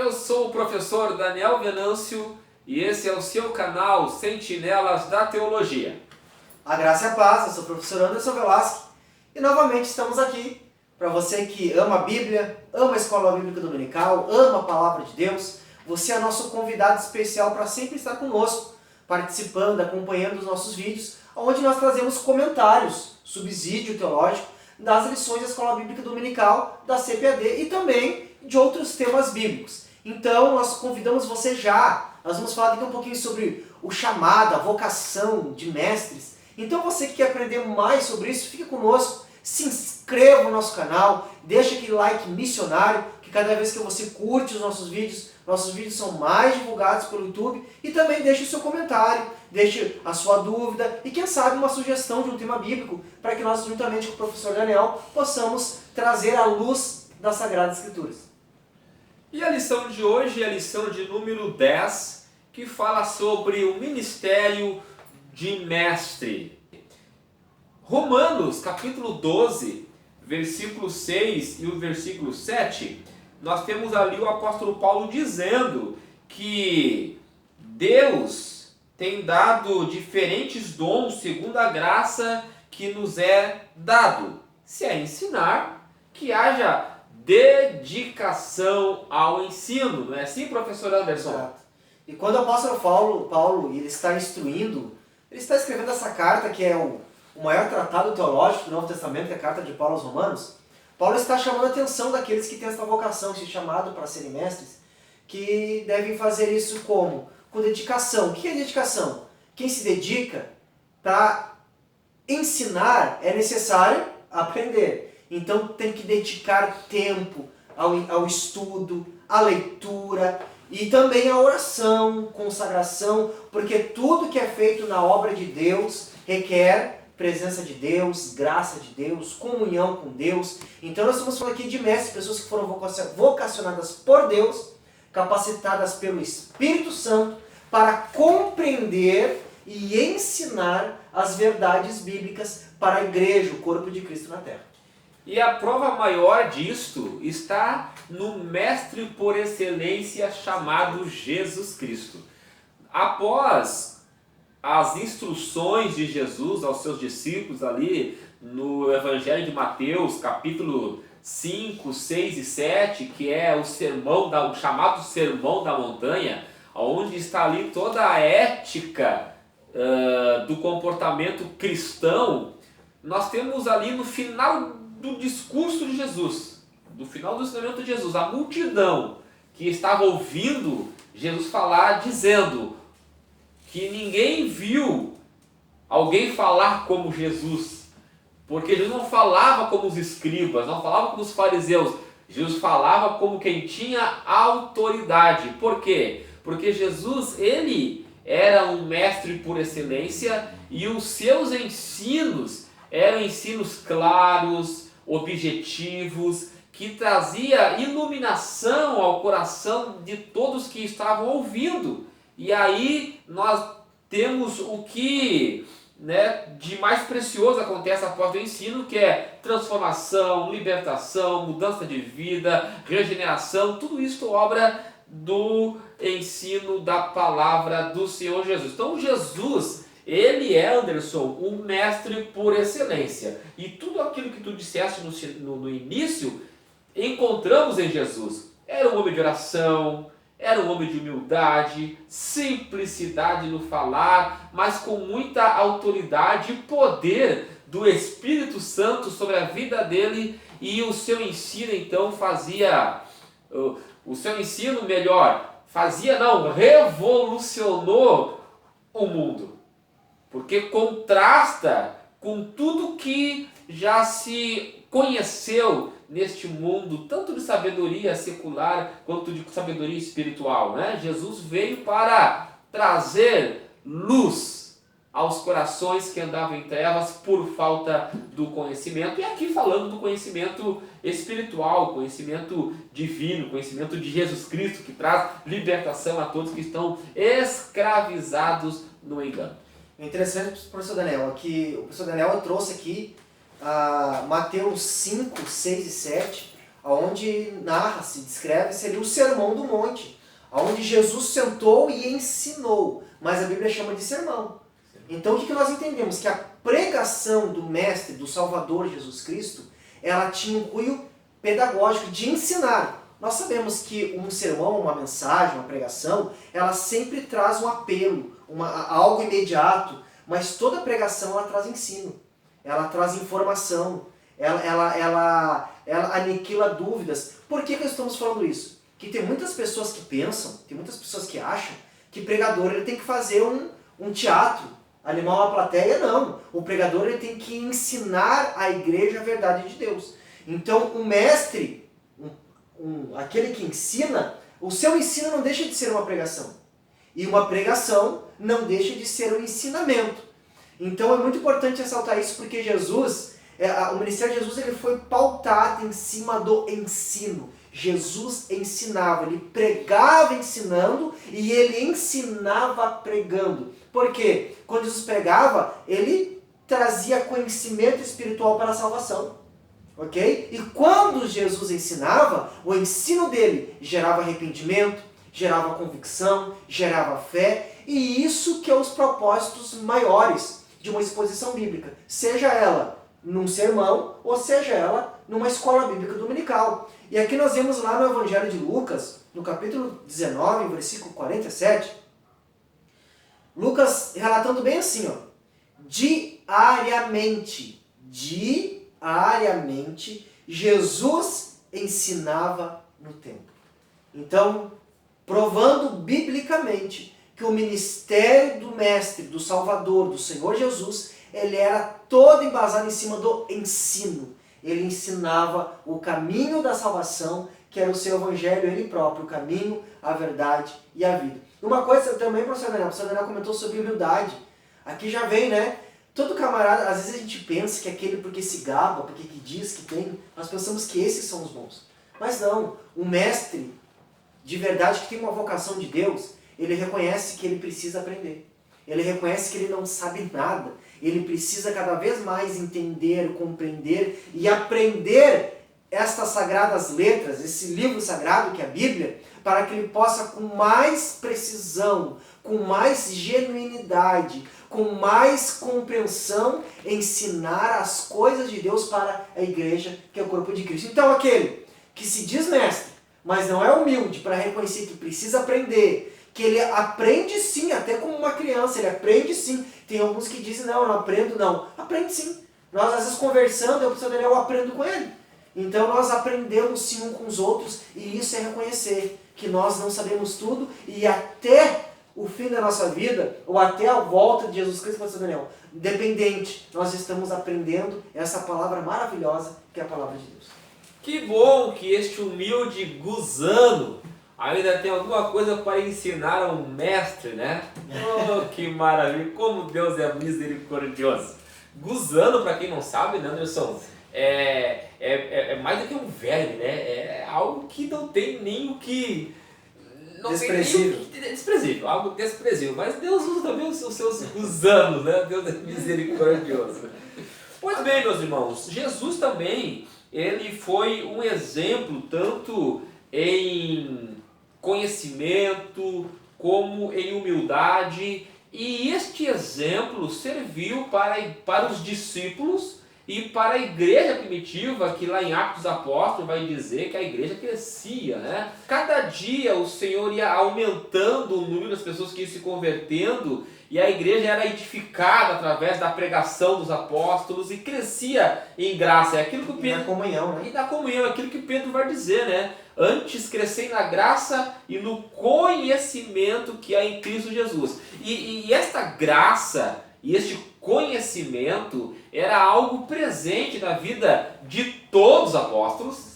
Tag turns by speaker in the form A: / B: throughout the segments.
A: Eu sou o professor Daniel Venâncio e esse é o seu canal Sentinelas da Teologia.
B: A graça e a paz, eu sou o professor Anderson Velasque e novamente estamos aqui para você que ama a Bíblia, ama a Escola Bíblica Dominical, ama a Palavra de Deus. Você é nosso convidado especial para sempre estar conosco, participando, acompanhando os nossos vídeos, onde nós trazemos comentários, subsídio teológico das lições da Escola Bíblica Dominical, da CPAD e também de outros temas bíblicos. Então, nós convidamos você já. Nós vamos falar daqui um pouquinho sobre o chamado, a vocação de mestres. Então, você que quer aprender mais sobre isso, fica conosco, se inscreva no nosso canal, deixa aquele like missionário, que cada vez que você curte os nossos vídeos são mais divulgados pelo YouTube, e também deixe o seu comentário, deixe a sua dúvida e quem sabe uma sugestão de um tema bíblico para que nós, juntamente com o professor Daniel, possamos trazer a luz das Sagradas Escrituras.
A: E a lição de hoje é a lição de número 10, que fala sobre o ministério de mestre. Romanos, capítulo 12, versículo 6 e o versículo 7, nós temos ali o apóstolo Paulo dizendo que Deus tem dado diferentes dons segundo a graça que nos é dado. Se é ensinar, que haja dedicação ao ensino. Não é assim, professor Anderson?
B: Exato. E quando o apóstolo Paulo ele está instruindo, ele está escrevendo essa carta que é o maior tratado teológico do Novo Testamento, que é a carta de Paulo aos Romanos. Paulo está chamando a atenção daqueles que têm essa vocação, esse chamado para serem mestres, que devem fazer isso como? Com dedicação. O que é dedicação? Quem se dedica para ensinar é necessário aprender. Então tem que dedicar tempo ao estudo, à leitura e também à oração, consagração, porque tudo que é feito na obra de Deus requer presença de Deus, graça de Deus, comunhão com Deus. Então nós estamos falando aqui de mestres, pessoas que foram vocacionadas por Deus, capacitadas pelo Espírito Santo para compreender e ensinar as verdades bíblicas para a igreja, o corpo de Cristo na terra.
A: E a prova maior disto está no mestre por excelência chamado Jesus Cristo. Após as instruções de Jesus aos seus discípulos ali no Evangelho de Mateus, capítulo 5, 6 e 7, que é o chamado Sermão da Montanha, onde está ali toda a ética do comportamento cristão, nós temos ali no final do discurso de Jesus, do final do ensinamento de Jesus, a multidão que estava ouvindo Jesus falar, dizendo que ninguém viu alguém falar como Jesus, porque Jesus não falava como os escribas, não falava como os fariseus, Jesus falava como quem tinha autoridade. Por quê? Porque Jesus, ele era um mestre por excelência e os seus ensinos eram ensinos claros, objetivos, que trazia iluminação ao coração de todos que estavam ouvindo. E aí nós temos o que de mais precioso acontece após o ensino, que é transformação, libertação, mudança de vida, regeneração, tudo isso obra do ensino da palavra do Senhor Jesus. Então Jesus, ele é, Anderson, o mestre por excelência. E tudo aquilo que tu disseste no início, encontramos em Jesus. Era um homem de oração, era um homem de humildade, simplicidade no falar, mas com muita autoridade e poder do Espírito Santo sobre a vida dele. E o seu ensino, então, revolucionou o mundo. Porque contrasta com tudo que já se conheceu neste mundo, tanto de sabedoria secular quanto de sabedoria espiritual, né? Jesus veio para trazer luz aos corações que andavam em trevas por falta do conhecimento. E aqui falando do conhecimento espiritual, conhecimento divino, conhecimento de Jesus Cristo, que traz libertação a todos que estão escravizados no engano.
B: É interessante, professor Daniel, que o professor Daniel trouxe aqui Mateus 5, 6 e 7, onde narra-se, descreve-se ali o Sermão do Monte, onde Jesus sentou e ensinou, mas a Bíblia chama de sermão. Então o que nós entendemos? Que a pregação do Mestre, do Salvador Jesus Cristo, ela tinha um cunho pedagógico de ensinar. Nós sabemos que um sermão, uma mensagem, uma pregação, ela sempre traz um apelo, algo imediato, mas toda pregação ela traz ensino, ela traz informação, ela aniquila dúvidas. Por que nós estamos falando isso? Que tem muitas pessoas que pensam, tem muitas pessoas que acham que pregador ele tem que fazer um teatro, animar uma plateia. Não, o pregador ele tem que ensinar a igreja a verdade de Deus. Então o mestre, aquele que ensina, o seu ensino não deixa de ser uma pregação. E uma pregação não deixa de ser um ensinamento. Então é muito importante ressaltar isso, porque Jesus, o ministério de Jesus ele foi pautado em cima do ensino. Jesus ensinava, ele pregava ensinando e ele ensinava pregando. Por quê? Quando Jesus pregava, ele trazia conhecimento espiritual para a salvação. Ok? E quando Jesus ensinava, o ensino dele gerava arrependimento, gerava convicção, gerava fé, e isso que é os propósitos maiores de uma exposição bíblica, seja ela num sermão, ou seja ela numa escola bíblica dominical. E aqui nós vemos lá no Evangelho de Lucas, no capítulo 19, versículo 47, Lucas relatando bem assim, ó, diariamente, Jesus ensinava no templo. Então, provando biblicamente que o ministério do Mestre, do Salvador, do Senhor Jesus, ele era todo embasado em cima do ensino. Ele ensinava o caminho da salvação, que era o seu evangelho, ele próprio, o caminho, a verdade e a vida. Uma coisa também, professor Daniel comentou sobre humildade. Aqui já vem, né? Todo camarada, às vezes a gente pensa que aquele porque se gaba, porque que diz que tem, nós pensamos que esses são os bons. Mas não, o mestre de verdade que tem uma vocação de Deus, ele reconhece que ele precisa aprender. Ele reconhece que ele não sabe nada. Ele precisa cada vez mais entender, compreender e aprender estas sagradas letras, esse livro sagrado que é a Bíblia, para que ele possa com mais precisão, com mais genuinidade, com mais compreensão, ensinar as coisas de Deus para a igreja, que é o corpo de Cristo. Então aquele que se diz mestre, mas não é humilde para reconhecer que precisa aprender, que ele aprende sim, até como uma criança, ele aprende sim. Tem alguns que dizem, não, eu não aprendo, não. Aprende sim. Nós às vezes conversando, eu aprendo com ele. Então nós aprendemos sim um com os outros, e isso é reconhecer que nós não sabemos tudo, e até o fim da nossa vida, ou até a volta de Jesus Cristo, pastor Daniel, independente, nós estamos aprendendo essa palavra maravilhosa, que é a palavra de Deus.
A: Que bom que este humilde gusano ainda tem alguma coisa para ensinar ao mestre, né? Oh, que maravilha! Como Deus é misericordioso! Gusano, para quem não sabe, né, Anderson? É mais do que um verme, né? É algo que não tem nem o que... Desprezível, algo desprezível. Mas Deus usa também os seus gusanos, né? Deus é misericordioso. Pois bem, meus irmãos, Jesus também, ele foi um exemplo tanto em conhecimento como em humildade, e este exemplo serviu para os discípulos e para a igreja primitiva, que lá em Atos dos Apóstolos vai dizer que a igreja crescia, né? Cada dia o Senhor ia aumentando o número das pessoas que iam se convertendo, e a igreja era edificada através da pregação dos apóstolos e crescia em graça. É aquilo que o Pedro,
B: na comunhão, né?
A: E na comunhão, aquilo que Pedro vai dizer, né? Antes crescei na graça e no conhecimento que há em Cristo Jesus. E esta graça e este conhecimento era algo presente na vida de todos os apóstolos,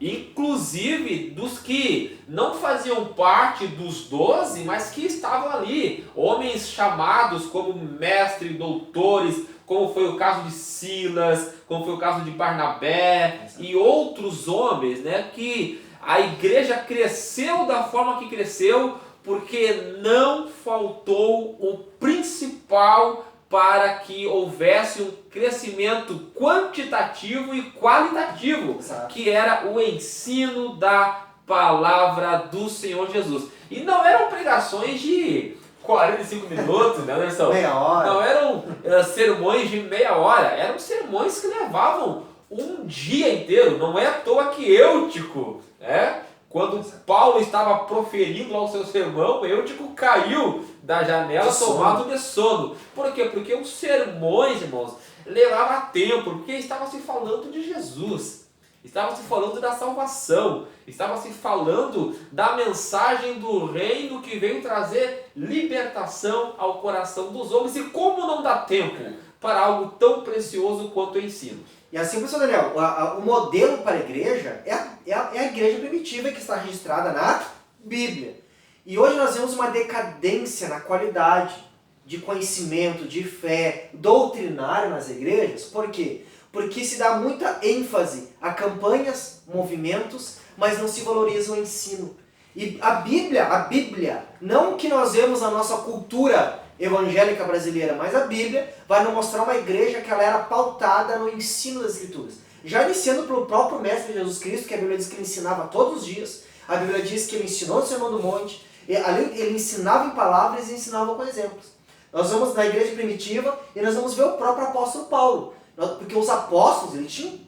A: inclusive dos que não faziam parte dos 12, mas que estavam ali, homens chamados como mestres, doutores, como foi o caso de Silas, como foi o caso de Barnabé e outros homens, né, que a igreja cresceu da forma que cresceu porque não faltou o principal para que houvesse um crescimento quantitativo e qualitativo,
B: Exato.
A: que era o ensino da palavra do Senhor Jesus. E não eram pregações de 45 minutos, né, Anderson?
B: Meia hora.
A: Não eram sermões de meia hora, eram sermões que levavam um dia inteiro. Não é à toa que Eutico, quando Paulo estava proferindo lá o seu sermão, Eutico caiu da janela tomado de sono. Por quê? Porque os sermões, irmãos, levavam tempo, porque estava se falando de Jesus, estava se falando da salvação, estava se falando da mensagem do reino que veio trazer libertação ao coração dos homens. E como não dá tempo para algo tão precioso quanto o ensino?
B: E assim, professor Daniel, o modelo para a igreja é a igreja primitiva que está registrada na Bíblia. E hoje nós vemos uma decadência na qualidade de conhecimento, de fé, doutrinário nas igrejas. Por quê? Porque se dá muita ênfase a campanhas, movimentos, mas não se valoriza o ensino. E a Bíblia, não o que nós vemos na nossa cultura evangélica brasileira, mas a Bíblia vai nos mostrar uma igreja que ela era pautada no ensino das Escrituras. Já iniciando pelo próprio Mestre Jesus Cristo, que a Bíblia diz que ele ensinava todos os dias, a Bíblia diz que ele ensinou no Sermão do Monte, ele ensinava em palavras e ensinava com exemplos. Nós vamos na igreja primitiva e nós vamos ver o próprio apóstolo Paulo, porque os apóstolos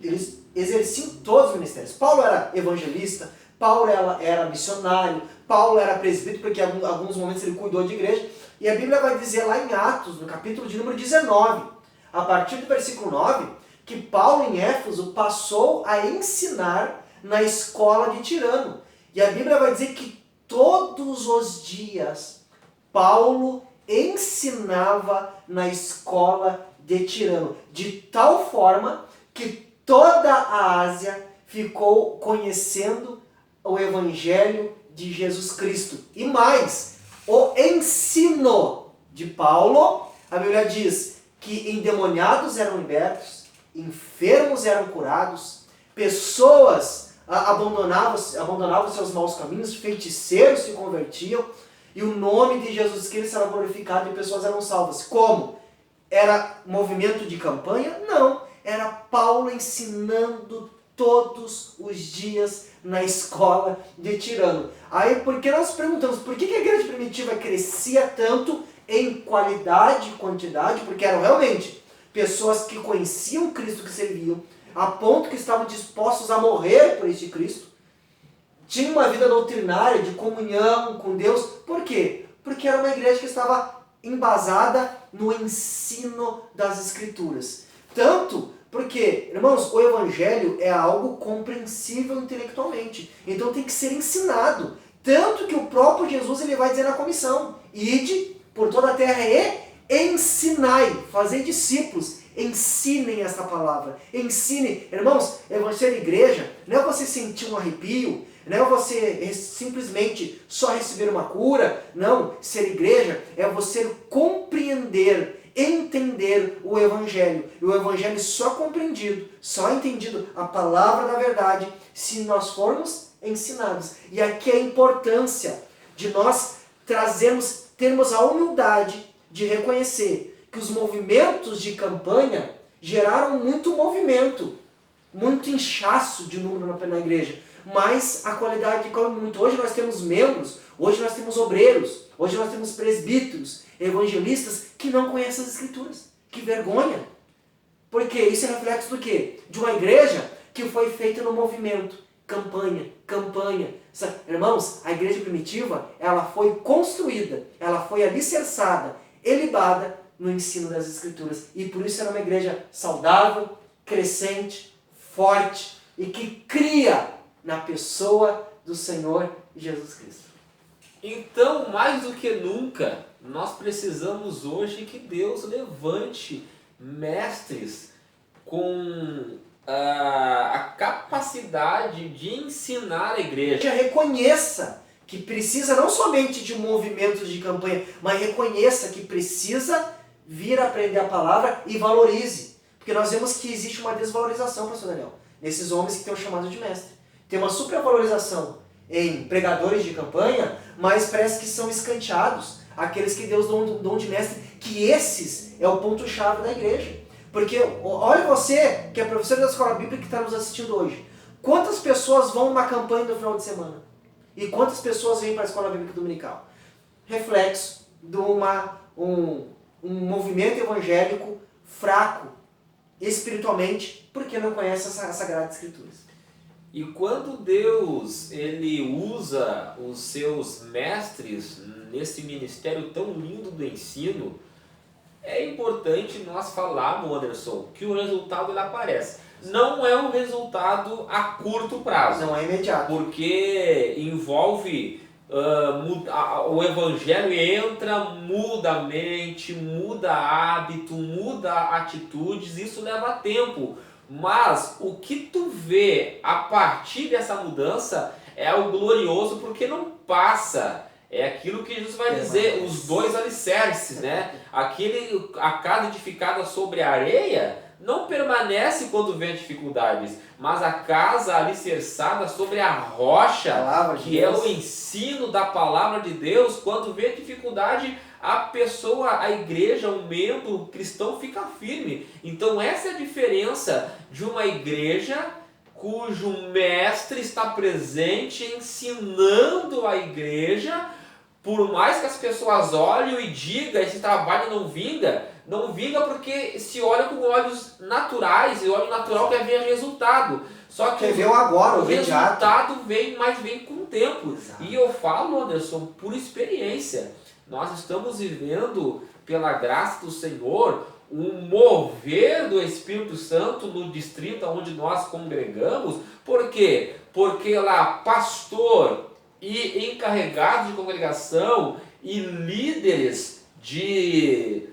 B: eles exerciam todos os ministérios. Paulo era evangelista, Paulo era missionário, Paulo era presbítero, porque em alguns momentos ele cuidou de igreja. E a Bíblia vai dizer lá em Atos, no capítulo de número 19, a partir do versículo 9, que Paulo em Éfeso passou a ensinar na escola de Tirano. E a Bíblia vai dizer que todos os dias Paulo ensinava na escola de Tirano, de tal forma que toda a Ásia ficou conhecendo o Evangelho de Jesus Cristo. E mais, o ensino de Paulo, a Bíblia diz que endemoniados eram libertos, enfermos eram curados, pessoas abandonavam seus maus caminhos, feiticeiros se convertiam, e o nome de Jesus Cristo era glorificado e pessoas eram salvas. Como? Era movimento de campanha? Não. Era Paulo ensinando todos os dias na escola de Tirano. Aí, porque nós perguntamos, por que a igreja primitiva crescia tanto em qualidade e quantidade? Porque eram realmente pessoas que conheciam Cristo, que serviam, a ponto que estavam dispostos a morrer por este Cristo. Tinha uma vida doutrinária, de comunhão com Deus. Por quê? Porque era uma igreja que estava embasada no ensino das Escrituras. Tanto porque, irmãos, o Evangelho é algo compreensível intelectualmente. Então tem que ser ensinado. Tanto que o próprio Jesus ele vai dizer na comissão: ide por toda a terra e ensinai, fazei discípulos. Ensinem essa palavra. Ensinem. Irmãos, ser igreja não é você sentir um arrepio, não é você simplesmente só receber uma cura. Não, ser igreja é você compreender, entender o Evangelho. E o Evangelho só compreendido, só entendido, a palavra da verdade, se nós formos ensinados. E aqui a importância de nós termos a humildade de reconhecer que os movimentos de campanha geraram muito movimento, muito inchaço de número na igreja, mas a qualidade caiu muito. Hoje nós temos membros, hoje nós temos obreiros, hoje nós temos presbíteros, evangelistas que não conhecem as Escrituras. Que vergonha! Porque isso é reflexo do quê? De uma igreja que foi feita no movimento, campanha. Irmãos, a igreja primitiva, ela foi construída, ela foi alicerçada, elibada no ensino das Escrituras. E por isso era uma igreja saudável, crescente, forte e que cria na pessoa do Senhor Jesus Cristo.
A: Então, mais do que nunca, nós precisamos hoje que Deus levante mestres com a capacidade de ensinar a igreja.
B: Que reconheça que precisa não somente de movimentos de campanha, mas reconheça que precisa vir aprender a palavra e valorize. Porque nós vemos que existe uma desvalorização, pastor Daniel, nesses homens que têm o chamado de mestre. Tem uma supervalorização em pregadores de campanha, mas parece que são escanteados. aqueles que Deus dão de mestre, que esses é o ponto-chave da igreja. Porque olha você, que é professor da escola bíblica que está nos assistindo hoje. Quantas pessoas vão numa campanha no final de semana? E quantas pessoas vêm para a escola bíblica dominical? Reflexo de um movimento evangélico fraco espiritualmente, porque não conhece as Sagradas Escrituras.
A: E quando Deus ele usa os seus mestres nesse ministério tão lindo do ensino, é importante nós falarmos, Anderson, que o resultado ele aparece. Não é um resultado a curto prazo.
B: Não é imediato.
A: Porque envolve o evangelho entra, muda a mente, muda hábito, muda atitudes, isso leva tempo. Mas o que tu vê a partir dessa mudança é algo glorioso, porque não passa. É aquilo que Jesus vai dizer, os dois alicerces, né? A casa edificada sobre a areia não permanece quando vem dificuldades, mas a casa alicerçada sobre a rocha, que é o ensino da palavra de Deus, quando vem dificuldade, a pessoa, a igreja, o membro cristão fica firme. Então essa é a diferença de uma igreja cujo mestre está presente ensinando a igreja. Por mais que as pessoas olhem e digam, esse trabalho não vinga porque se olha com olhos naturais, e o olho natural quer ver resultado. Só que o resultado vem com o tempo. Exato. E eu falo, Anderson, por experiência. Nós estamos vivendo, pela graça do Senhor, um mover do Espírito Santo no distrito onde nós congregamos. Por quê? Porque lá, pastor e encarregados de congregação e líderes de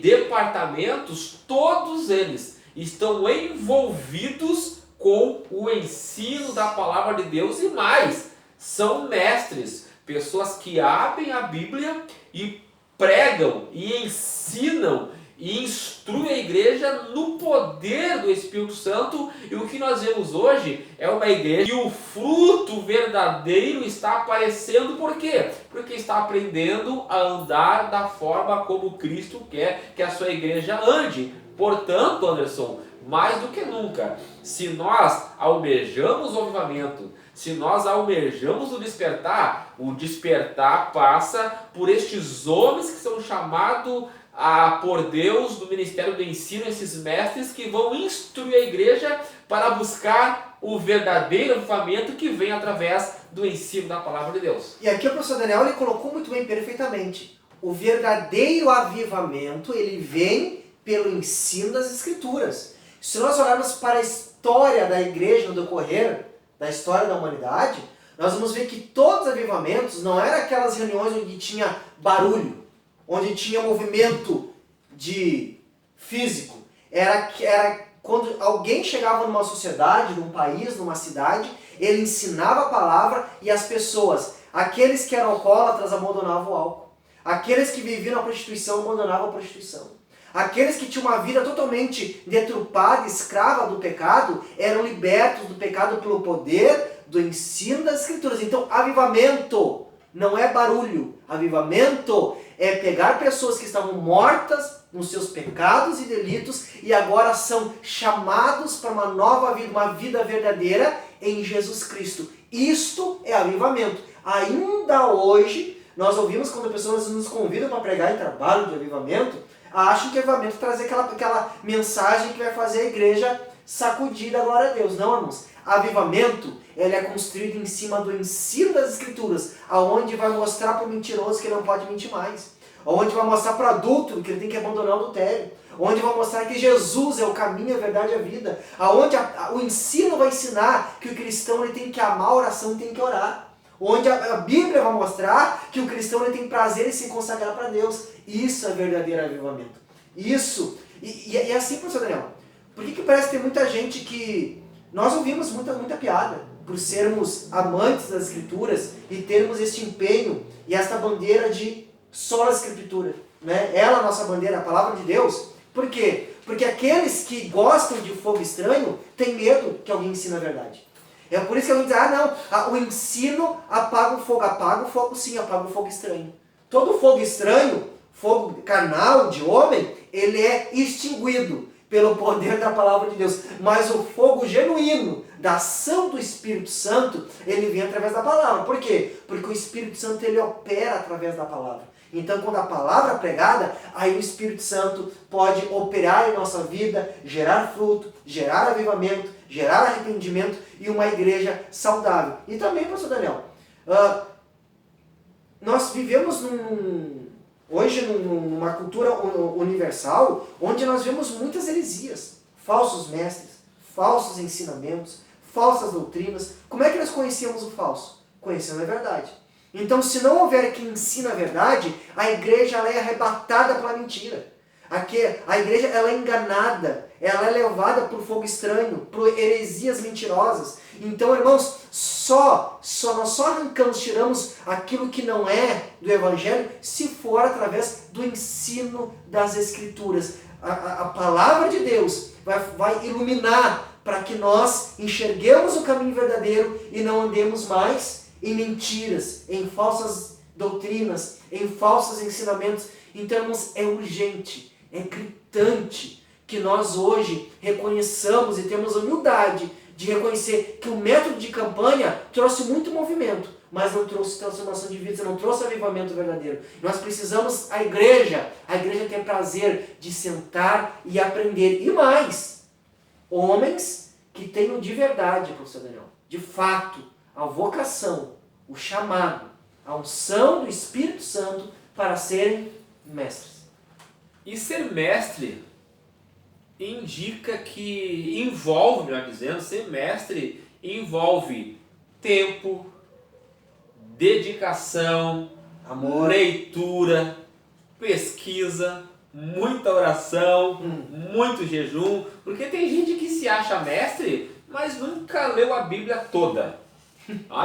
A: departamentos, todos eles estão envolvidos com o ensino da palavra de Deus e mais, são mestres, pessoas que abrem a Bíblia e pregam e ensinam e instrui a igreja no poder do Espírito Santo. E o que nós vemos hoje é uma igreja que o fruto verdadeiro está aparecendo. Por quê? Porque está aprendendo a andar da forma como Cristo quer que a sua igreja ande. Portanto, Anderson, mais do que nunca, se nós almejamos o avivamento, se nós almejamos o despertar passa por estes homens que são chamados por Deus do ministério do ensino, esses mestres que vão instruir a igreja para buscar o verdadeiro avivamento que vem através do ensino da palavra de Deus.
B: E aqui o professor Daniel ele colocou muito bem, perfeitamente. O verdadeiro avivamento ele vem pelo ensino das Escrituras. Se nós olharmos para a história da igreja no decorrer da história da humanidade, nós vamos ver que todos os avivamentos não eram aquelas reuniões onde tinha barulho, onde tinha movimento físico. Era quando alguém chegava numa sociedade, num país, numa cidade, ele ensinava a palavra e as pessoas, aqueles que eram alcoólatras abandonavam o álcool, aqueles que viviam na prostituição abandonavam a prostituição, aqueles que tinham uma vida totalmente deturpada, escrava do pecado, eram libertos do pecado pelo poder do ensino das Escrituras. Então, avivamento não é barulho, avivamento é pegar pessoas que estavam mortas nos seus pecados e delitos e agora são chamados para uma nova vida, uma vida verdadeira em Jesus Cristo. Isto é avivamento. Ainda hoje, nós ouvimos quando pessoas nos convidam para pregar em trabalho de avivamento, acham que avivamento traz aquela mensagem que vai fazer a igreja sacudir da glória a Deus. Não, irmãos. Avivamento, ele é construído em cima do ensino das Escrituras, aonde vai mostrar para o mentiroso que ele não pode mentir mais, onde vai mostrar para o adúltero que ele tem que abandonar o adultério, onde vai mostrar que Jesus é o caminho, a verdade e a vida, aonde o ensino vai ensinar que o cristão ele tem que amar a oração e tem que orar, onde a Bíblia vai mostrar que o cristão ele tem prazer em se consagrar para Deus. Isso é verdadeiro avivamento. Isso, e assim, professor Daniel, por que parece que tem muita gente que nós ouvimos muita piada por sermos amantes das Escrituras e termos este empenho e esta bandeira de sola Escritura, né? Ela, a nossa bandeira, a palavra de Deus. Por quê? Porque aqueles que gostam de fogo estranho têm medo que alguém ensine a verdade. É por isso que alguém diz, o ensino apaga o fogo sim, apaga o fogo estranho. todo fogo estranho, fogo carnal de homem, ele é extinguido pelo poder da palavra de Deus. Mas o fogo genuíno da ação do Espírito Santo, ele vem através da palavra. Por quê? Porque o Espírito Santo, ele opera através da palavra. Então, quando a palavra é pregada, aí o Espírito Santo pode operar em nossa vida, gerar fruto, gerar avivamento, gerar arrependimento e uma igreja saudável. E também, pastor Daniel, nós vivemos hoje numa cultura universal, onde nós vemos muitas heresias, falsos mestres, falsos ensinamentos, falsas doutrinas. Como é que nós conhecemos o falso? Conhecendo a verdade. Então, se não houver quem ensina a verdade, a igreja ela é arrebatada pela mentira. A igreja ela é enganada, ela é levada por fogo estranho, por heresias mentirosas. Então, irmãos, nós só arrancamos, tiramos aquilo que não é do Evangelho, se for através do ensino das Escrituras. A palavra de Deus vai iluminar para que nós enxerguemos o caminho verdadeiro e não andemos mais em mentiras, em falsas doutrinas, em falsos ensinamentos. Então, irmãos, é urgente, é gritante que nós hoje reconheçamos e temos a humildade de reconhecer que o método de campanha trouxe muito movimento, mas não trouxe transformação de vidas, não trouxe avivamento verdadeiro. Nós precisamos, a igreja tem prazer de sentar e aprender. E mais, homens que tenham de verdade, professor Daniel, de fato, a vocação, o chamado, a unção do Espírito Santo para serem mestres.
A: E ser mestre indica que envolve, melhor dizendo, ser mestre envolve tempo, dedicação,
B: amor,
A: leitura, pesquisa, muita oração, muito jejum, porque tem gente que se acha mestre, mas nunca leu a Bíblia toda.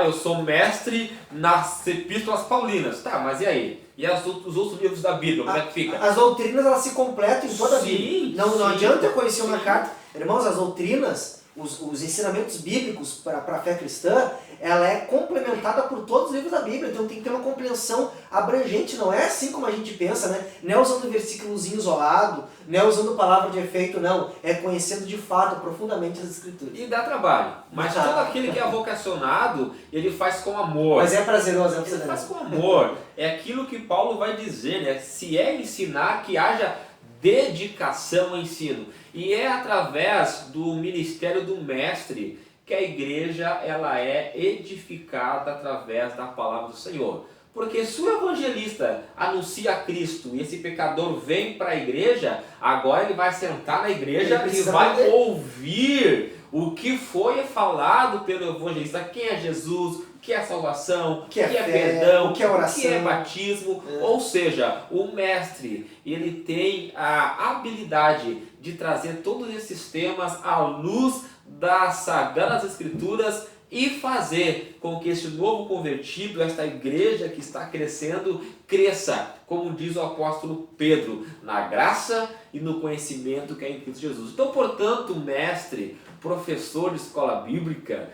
A: Eu sou mestre nas epístolas paulinas. Tá, mas e aí? E os outros livros da Bíblia, como é que fica?
B: As doutrinas, elas se completam em toda a Bíblia. Não adianta eu conhecer uma carta. Irmãos, as doutrinas, os ensinamentos bíblicos para a fé cristã, ela é complementada por todos os livros da Bíblia. Então tem que ter uma compreensão abrangente. Não é assim como a gente pensa, né? Não é usando versículozinho isolado, não é usando palavra de efeito, não. É conhecendo de fato, profundamente as Escrituras.
A: E dá trabalho. Mas todo aquele que é vocacionado, ele faz com amor.
B: Mas é prazeroso, né?
A: Ele faz com amor. É aquilo que Paulo vai dizer, né? Se é ensinar, que haja dedicação ao ensino. E é através do ministério do mestre que a igreja ela é edificada através da palavra do Senhor. Porque se o evangelista anuncia Cristo e esse pecador vem para a igreja, agora ele vai sentar na igreja e vai ouvir o que foi falado pelo evangelista. Quem é Jesus, o que é salvação, o que é perdão,
B: o que é oração,
A: o que é batismo. Ou seja, o mestre ele tem a habilidade de trazer todos esses temas à luz das Sagradas Escrituras e fazer com que esse novo convertido, esta igreja que está crescendo, cresça, como diz o apóstolo Pedro, na graça e no conhecimento que é em Cristo Jesus. Então, portanto, mestre, professor de escola bíblica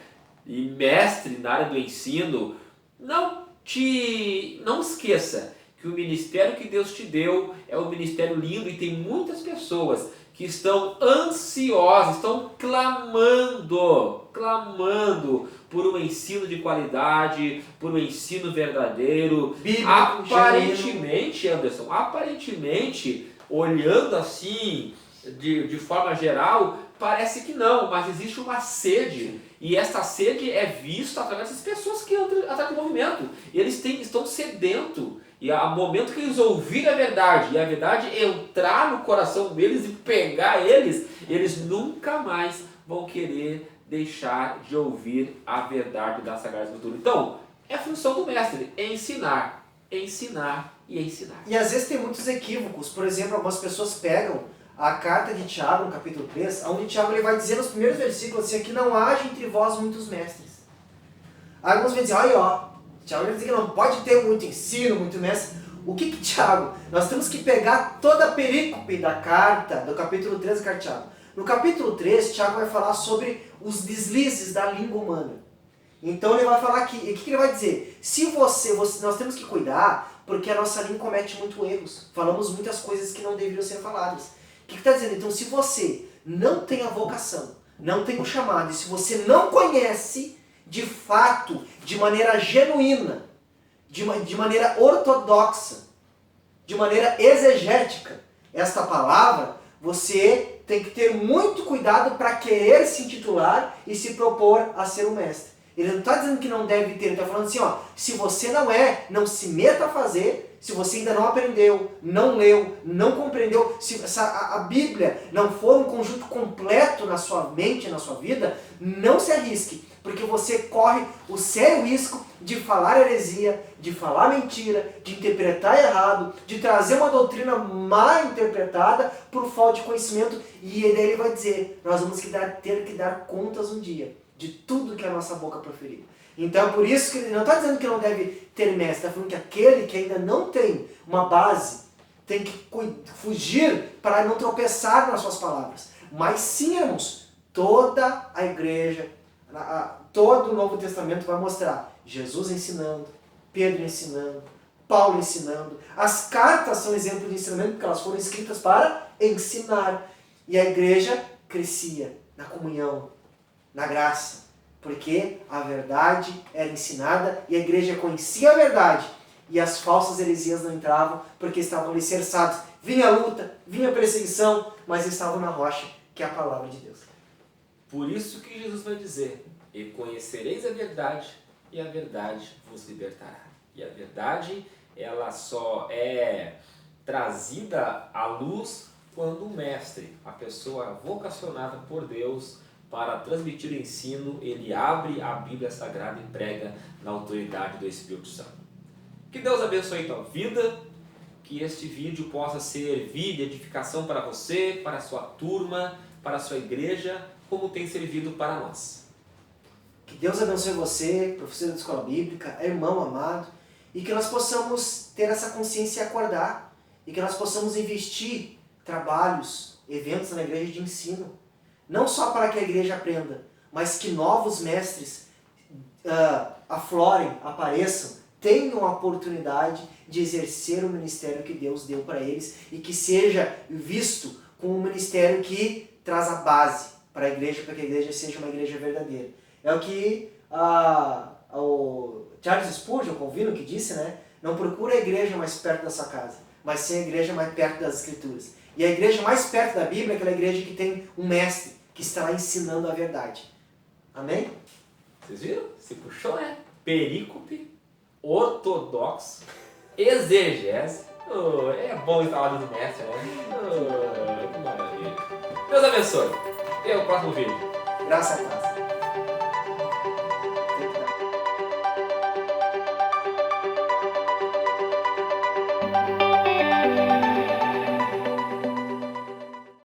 A: e mestre na área do ensino, não esqueça que o ministério que Deus te deu é um ministério lindo e tem muitas pessoas que estão ansiosas, estão clamando por um ensino de qualidade, por um ensino verdadeiro.
B: Bíblico,
A: aparentemente, Anderson, olhando assim, de forma geral, parece que não, mas existe uma sede. E essa sede é vista através das pessoas que entram atrás do movimento. Eles estão sedentos. E ao momento que eles ouvirem a verdade, e a verdade entrar no coração deles e pegar eles, eles nunca mais vão querer deixar de ouvir a verdade da Sagrada Escritura. Então, é função do mestre, é ensinar e ensinar.
B: E às vezes tem muitos equívocos. Por exemplo, algumas pessoas pegam a carta de Tiago, no capítulo 3, onde Tiago ele vai dizer nos primeiros versículos assim, que não haja entre vós muitos mestres. Alguns vão dizer, Tiago vai dizer que não pode ter muito ensino, muito mestre. O que Tiago? Nós temos que pegar toda a perícope da carta, do capítulo 3 da carta de Tiago. No capítulo 3, Tiago vai falar sobre os deslizes da língua humana. Então ele vai falar que, o que ele vai dizer? Se nós temos que cuidar Porque a nossa língua comete muitos erros. Falamos muitas coisas que não deveriam ser faladas. O que está dizendo? Então, se você não tem a vocação, não tem o chamado, e se você não conhece de fato, de maneira genuína, de maneira ortodoxa, de maneira exegética, esta palavra, você tem que ter muito cuidado para querer se intitular e se propor a ser um mestre. Ele não está dizendo que não deve ter, ele está falando assim, ó, se você não é, não se meta a fazer, se você ainda não aprendeu, não leu, não compreendeu, se a Bíblia não for um conjunto completo na sua mente, na sua vida, não se arrisque, porque você corre o sério risco de falar heresia, de falar mentira, de interpretar errado, de trazer uma doutrina mal interpretada por falta de conhecimento, e daí ele vai dizer, nós vamos ter que dar contas um dia de tudo que a nossa boca proferir. Então é por isso que ele não está dizendo que não deve ter mestre, está falando que aquele que ainda não tem uma base tem que fugir para não tropeçar nas suas palavras. Mas sim, irmãos, toda a igreja, todo o Novo Testamento vai mostrar Jesus ensinando, Pedro ensinando, Paulo ensinando. As cartas são exemplo de ensinamento porque elas foram escritas para ensinar. E a igreja crescia na comunhão, na graça, porque a verdade era ensinada e a igreja conhecia a verdade e as falsas heresias não entravam porque estavam alicerçados. Vinha a luta, vinha a perseguição, mas estavam na rocha, que é a palavra de Deus.
A: Por isso que Jesus vai dizer, e conhecereis a verdade, e a verdade vos libertará. E a verdade, ela só é trazida à luz quando o mestre, a pessoa vocacionada por Deus para transmitir o ensino, ele abre a Bíblia Sagrada e prega na autoridade do Espírito Santo. Que Deus abençoe a tua vida, que este vídeo possa servir de edificação para você, para a sua turma, para a sua igreja, como tem servido para nós.
B: Que Deus abençoe você, professor da escola bíblica, irmão amado, e que nós possamos ter essa consciência e acordar, e que nós possamos investir trabalhos, eventos na igreja de ensino, não só para que a igreja aprenda, mas que novos mestres aflorem, apareçam, tenham a oportunidade de exercer o ministério que Deus deu para eles e que seja visto como um ministério que traz a base para a igreja, para que a igreja seja uma igreja verdadeira. É o que o Charles Spurgeon, o Calvino, que disse, né? Não procura a igreja mais perto da sua casa, mas sim a igreja mais perto das Escrituras. E a igreja mais perto da Bíblia é aquela igreja que tem um mestre que está lá ensinando a verdade. Amém?
A: Vocês viram? Se puxou, né? Perícope, ortodoxo, exegese. Oh, é bom estar lá do mestre, né? Oh, que maravilha. Deus abençoe. Até o próximo vídeo.
B: Graças a Deus.